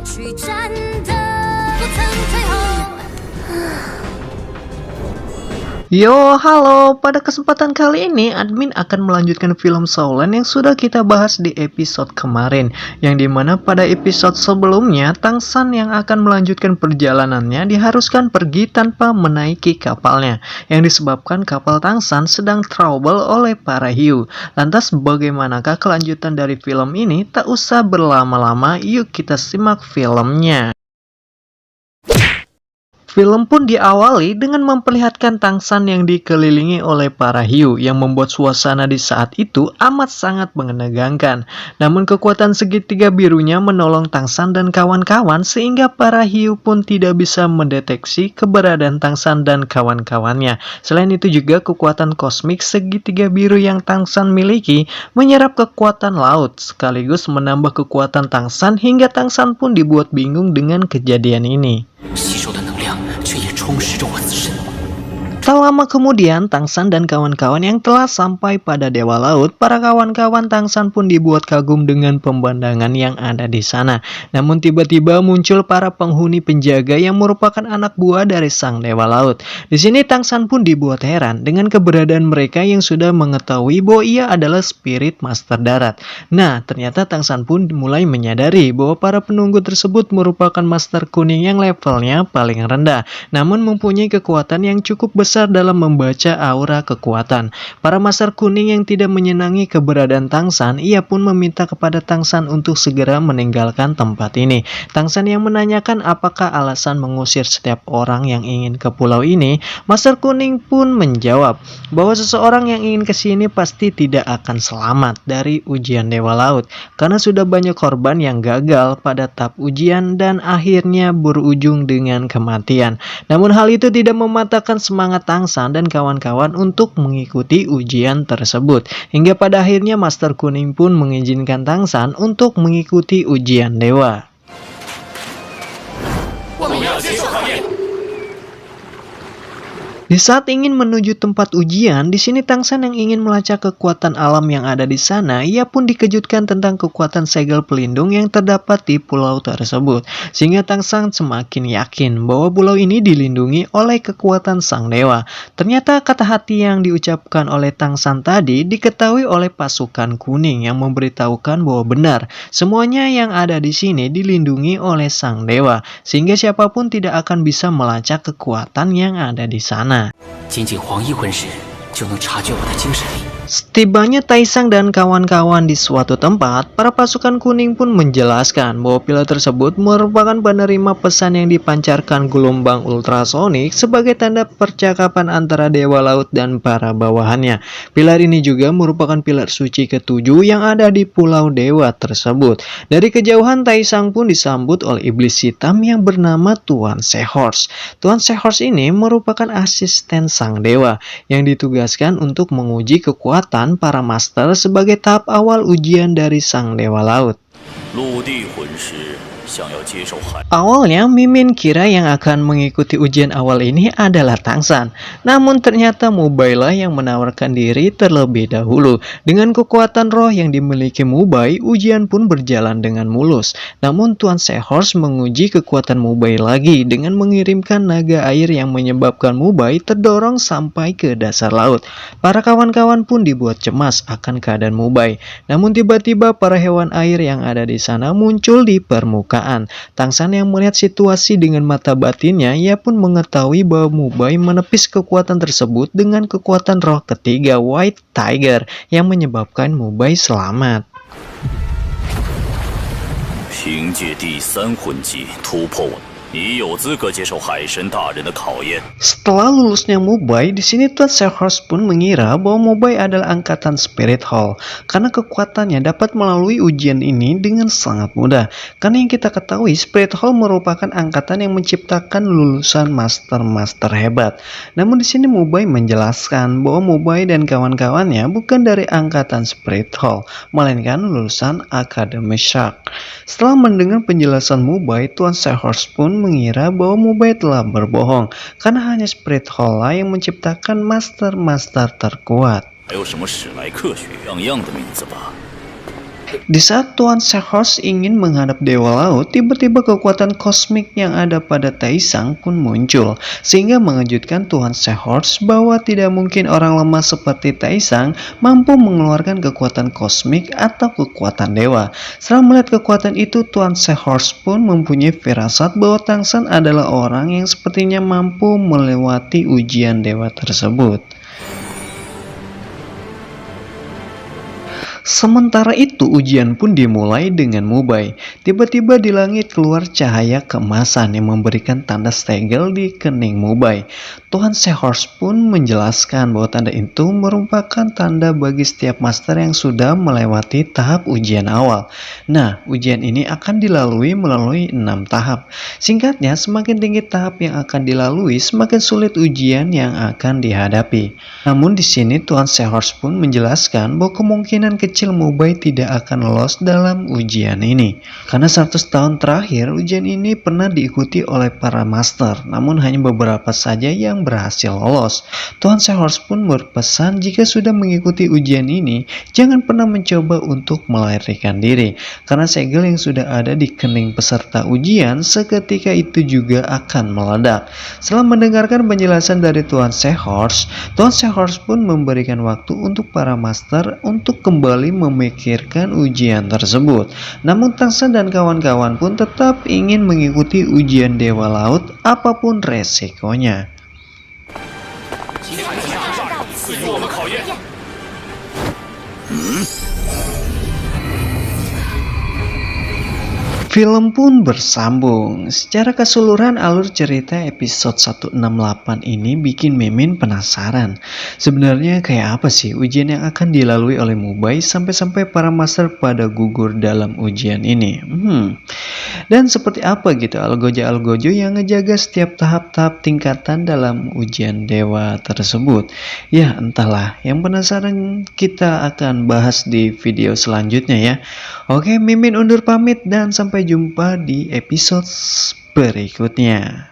去战的，不曾退后。Yo, halo. Pada kesempatan kali ini, admin akan melanjutkan film Soulan yang sudah kita bahas di episode kemarin. Yang dimana pada episode sebelumnya, Tangsan yang akan melanjutkan perjalanannya diharuskan pergi tanpa menaiki kapalnya. Yang disebabkan kapal Tangsan sedang trouble oleh para hiu. Lantas bagaimanakah kelanjutan dari film ini? Tak usah berlama-lama, yuk kita simak filmnya. Film pun diawali dengan memperlihatkan Tangsan yang dikelilingi oleh para hiu yang membuat suasana di saat itu amat sangat menegangkan. Namun kekuatan segitiga birunya menolong Tangsan dan kawan-kawan sehingga para hiu pun tidak bisa mendeteksi keberadaan Tangsan dan kawan-kawannya. Selain itu juga kekuatan kosmik segitiga biru yang Tangsan miliki menyerap kekuatan laut sekaligus menambah kekuatan Tangsan hingga Tangsan pun dibuat bingung dengan kejadian ini. Tak lama kemudian, Tangsan dan kawan-kawan yang telah sampai pada Dewa Laut, para kawan-kawan Tangsan pun dibuat kagum dengan pemandangan yang ada di sana. Namun tiba-tiba muncul para penghuni penjaga yang merupakan anak buah dari sang Dewa Laut. Di sini Tangsan pun dibuat heran dengan keberadaan mereka yang sudah mengetahui bahwa ia adalah spirit master darat. Nah, ternyata Tangsan pun mulai menyadari bahwa para penunggu tersebut merupakan master kuning yang levelnya paling rendah, namun mempunyai kekuatan yang cukup besar dalam membaca aura kekuatan. Para master kuning yang tidak menyenangi keberadaan Tangsan, ia pun meminta kepada Tangsan untuk segera meninggalkan tempat ini. Tangsan yang menanyakan apakah alasan mengusir setiap orang yang ingin ke pulau ini, master kuning pun menjawab bahwa seseorang yang ingin ke sini pasti tidak akan selamat dari ujian Dewa Laut, karena sudah banyak korban yang gagal pada tahap ujian dan akhirnya berujung dengan kematian. Namun hal itu tidak mematahkan semangat Tangsan dan kawan-kawan untuk mengikuti ujian tersebut. Hingga pada akhirnya Master Kuning pun mengizinkan Tangsan untuk mengikuti ujian dewa. Di saat ingin menuju tempat ujian, di sini Tangsan yang ingin melacak kekuatan alam yang ada di sana, ia pun dikejutkan tentang kekuatan segel pelindung yang terdapat di pulau tersebut. Sehingga Tangsan semakin yakin bahwa pulau ini dilindungi oleh kekuatan sang dewa. Ternyata kata hati yang diucapkan oleh Tangsan tadi diketahui oleh pasukan kuning yang memberitahukan bahwa benar, semuanya yang ada di sini dilindungi oleh sang dewa, sehingga siapapun tidak akan bisa melacak kekuatan yang ada di sana. Setibanya Taisang dan kawan-kawan di suatu tempat, para pasukan kuning pun menjelaskan bahwa pilar tersebut merupakan penerima pesan yang dipancarkan gelombang ultrasonik sebagai tanda percakapan antara Dewa Laut dan para bawahannya. Pilar ini juga merupakan pilar suci ketujuh yang ada di Pulau Dewa tersebut. Dari kejauhan Taisang pun disambut oleh iblis hitam yang bernama Tuan Seahorse. Tuan Seahorse ini merupakan asisten sang dewa yang ditugaskan untuk menguji kekuatan para master sebagai tahap awal ujian dari sang Dewa Laut. Awalnya Mimin kira yang akan mengikuti ujian awal ini adalah Tangsan. Namun ternyata Mubai lah yang menawarkan diri terlebih dahulu. Dengan kekuatan roh yang dimiliki Mubai, ujian pun berjalan dengan mulus. Namun Tuan Seahorse menguji kekuatan Mubai lagi dengan mengirimkan naga air yang menyebabkan Mubai terdorong sampai ke dasar laut. Para kawan-kawan pun dibuat cemas akan keadaan Mubai. Namun tiba-tiba para hewan air yang ada di sana muncul di permukaan. Tangsan yang melihat situasi dengan mata batinnya, ia pun mengetahui bahwa Mubai menepis kekuatan tersebut dengan kekuatan roh ketiga White Tiger yang menyebabkan Mubai selamat. Setelah lulusnya Mubai, di sini Tuan Seahorse pun mengira bahwa Mubai adalah angkatan Spirit Hall karena kekuatannya dapat melalui ujian ini dengan sangat mudah. Karena yang kita ketahui, Spirit Hall merupakan angkatan yang menciptakan lulusan master-master hebat. Namun di sini Mubai menjelaskan bahwa Mubai dan kawan-kawannya bukan dari angkatan Spirit Hall, melainkan lulusan Akademi Shark. Setelah mendengar penjelasan Mubai, Tuan Seahorse pun mengira bahwa Mubai telah berbohong karena hanya Spirit Hall lah yang menciptakan master-master terkuat. Di saat Tuan Seahorse ingin menghadap Dewa Laut, tiba-tiba kekuatan kosmik yang ada pada Taisang pun muncul, sehingga mengejutkan Tuan Seahorse bahwa tidak mungkin orang lemah seperti Taisang mampu mengeluarkan kekuatan kosmik atau kekuatan dewa. Setelah melihat kekuatan itu, Tuan Seahorse pun mempunyai firasat bahwa Tangsan adalah orang yang sepertinya mampu melewati ujian dewa tersebut. Sementara itu ujian pun dimulai dengan Mubai. Tiba-tiba di langit keluar cahaya keemasan yang memberikan tanda segel di kening Mubai. Tuan Seahorse pun menjelaskan bahwa tanda itu merupakan tanda bagi setiap master yang sudah melewati tahap ujian awal. Nah, ujian ini akan dilalui melalui 6 tahap. Singkatnya, semakin tinggi tahap yang akan dilalui, semakin sulit ujian yang akan dihadapi. Namun di sini Tuan Seahorse pun menjelaskan bahwa kemungkinan kecil Mubai tidak akan lolos dalam ujian ini. Karena 100 tahun terakhir, ujian ini pernah diikuti oleh para master, namun hanya beberapa saja yang berhasil lolos. Tuan Seahorse pun berpesan jika sudah mengikuti ujian ini, jangan pernah mencoba untuk melarikan diri, karena segel yang sudah ada di kening peserta ujian seketika itu juga akan meledak. Setelah mendengarkan penjelasan dari Tuan Seahorse pun memberikan waktu untuk para master untuk kembali memikirkan ujian tersebut. Namun Tangsan dan kawan-kawan pun tetap ingin mengikuti ujian Dewa Laut apapun resikonya. Film pun bersambung. Secara keseluruhan alur cerita episode 168 ini bikin Mimin penasaran. Sebenarnya kayak apa sih ujian yang akan dilalui oleh Mubai sampai-sampai para master pada gugur dalam ujian ini? Dan seperti apa gitu algojo-algojo yang ngejaga setiap tahap-tahap tingkatan dalam ujian dewa tersebut? Ya entahlah, yang penasaran kita akan bahas di video selanjutnya ya. Oke, Mimin undur pamit dan sampai jumpa di episode berikutnya.